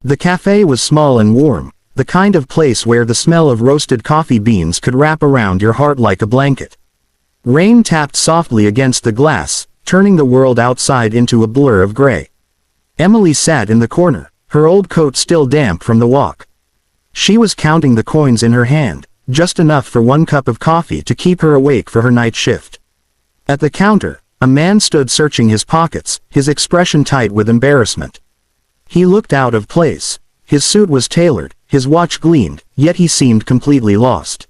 The cafe was small and warm, the kind of place where the smell of roasted coffee beans could wrap around your heart like a blanket. Rain tapped softly against the glass, turning the world outside into a blur of gray. Emily sat in the corner, her old coat still damp from the walk. She was counting the coins in her hand, just enough for 1 cup of coffee to keep her awake for her night shift. At the counter, a man stood searching his pockets, his expression tight with embarrassment. He looked out of place. His suit was tailored, his watch gleamed, yet he seemed completely lost.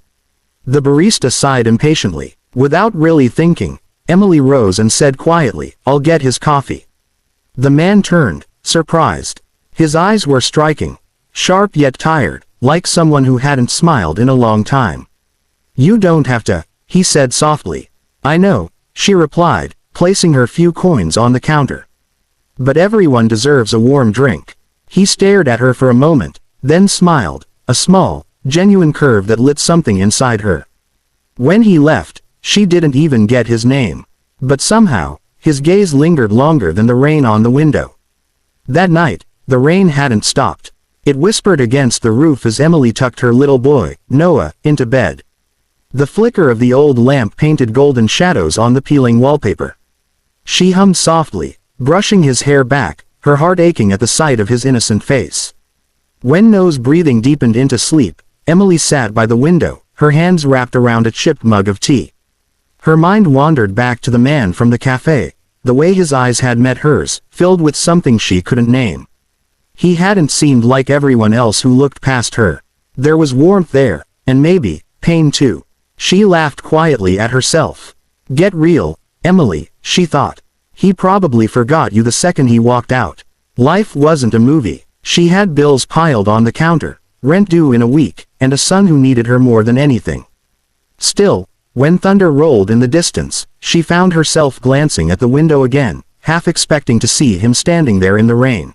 The barista sighed impatiently. Without really thinking, Emily rose and said quietly, "I'll get his coffee." The man turned, surprised. His eyes were striking, sharp yet tired, like someone who hadn't smiled in a long time. "You don't have to," he said softly. "I know," she replied, placing her few coins on the counter. "But everyone deserves a warm drink." He stared at her for a moment, then smiled, a small, genuine curve that lit something inside her. When he left, she didn't even get his name. But somehow, his gaze lingered longer than the rain on the window. That night, the rain hadn't stopped. It whispered against the roof as Emily tucked her little boy, Noah, into bed. The flicker of the old lamp painted golden shadows on the peeling wallpaper. She hummed softly, brushing his hair back, her heart aching at the sight of his innocent face. When Noah's breathing deepened into sleep, Emily sat by the window, her hands wrapped around a chipped mug of tea. Her mind wandered back to the man from the cafe, the way his eyes had met hers, filled with something she couldn't name. He hadn't seemed like everyone else who looked past her. There was warmth there, and maybe, pain too. She laughed quietly at herself. "Get real, Emily," she thought. "He probably forgot you the second he walked out." Life wasn't a movie. She had bills piled on the counter, rent due in a week, and a son who needed her more than anything. Still, when thunder rolled in the distance, she found herself glancing at the window again, half expecting to see him standing there in the rain.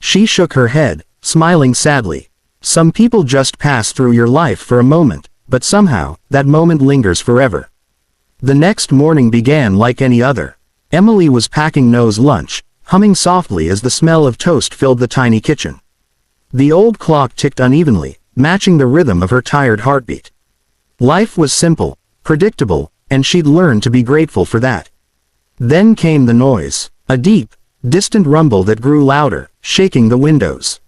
She shook her head, smiling sadly. Some people just pass through your life for a moment, but somehow, that moment lingers forever. The next morning began like any other. Emily was packing Noah's lunch, humming softly as the smell of toast filled the tiny kitchen. The old clock ticked unevenly, matching the rhythm of her tired heartbeat. Life was simple, predictable, and she'd learned to be grateful for that. Then came the noise, a deep, distant rumble that grew louder, shaking the windows.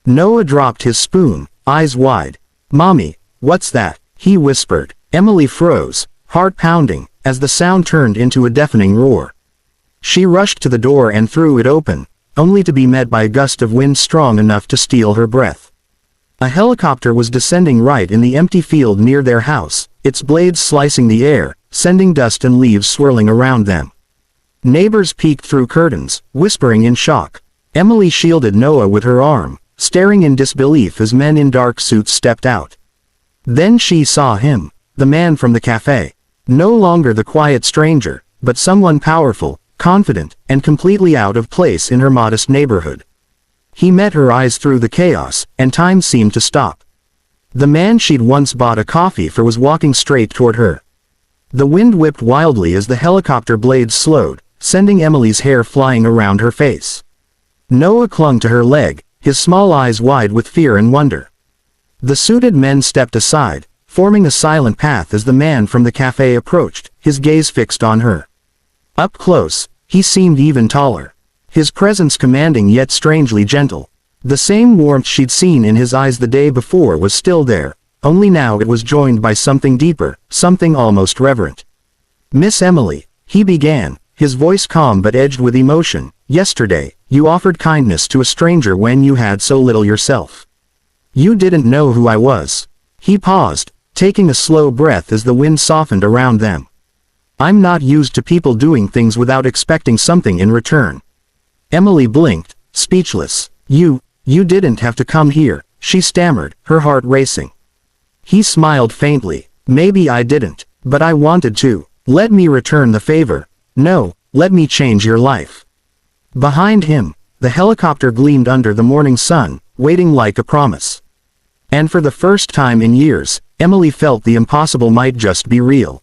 Noah dropped his spoon, eyes wide. "Mommy, what's that?" he whispered. Emily froze, heart pounding, as the sound turned into a deafening roar. She rushed to the door and threw it open, only to be met by a gust of wind strong enough to steal her breath. A helicopter was descending right in the empty field near their house, its blades slicing the air, sending dust and leaves swirling around them. Neighbors peeked through curtains, whispering in shock. Emily shielded Noah with her arm, staring in disbelief as men in dark suits stepped out. Then she saw him, the man from the cafe. No longer the quiet stranger, but someone powerful, confident, and completely out of place in her modest neighborhood. He met her eyes through the chaos, and time seemed to stop. The man she'd once bought a coffee for was walking straight toward her. The wind whipped wildly as the helicopter blades slowed, sending Emily's hair flying around her face. Noah clung to her leg, his small eyes wide with fear and wonder. The suited men stepped aside, forming a silent path as the man from the cafe approached, his gaze fixed on her. Up close, he seemed even taller. His presence commanding yet strangely gentle. The same warmth she'd seen in his eyes the day before was still there, only now it was joined by something deeper, something almost reverent. "Miss Emily," he began, his voice calm but edged with emotion, "yesterday, you offered kindness to a stranger when you had so little yourself. You didn't know who I was." He paused, taking a slow breath as the wind softened around them. "I'm not used to people doing things without expecting something in return." Emily blinked, speechless. You didn't have to come here," she stammered, her heart racing. He smiled faintly. "Maybe I didn't, but I wanted to. Let me return the favor. No, let me change your life." Behind him, the helicopter gleamed under the morning sun, waiting like a promise. And for the first time in years, Emily felt the impossible might just be real.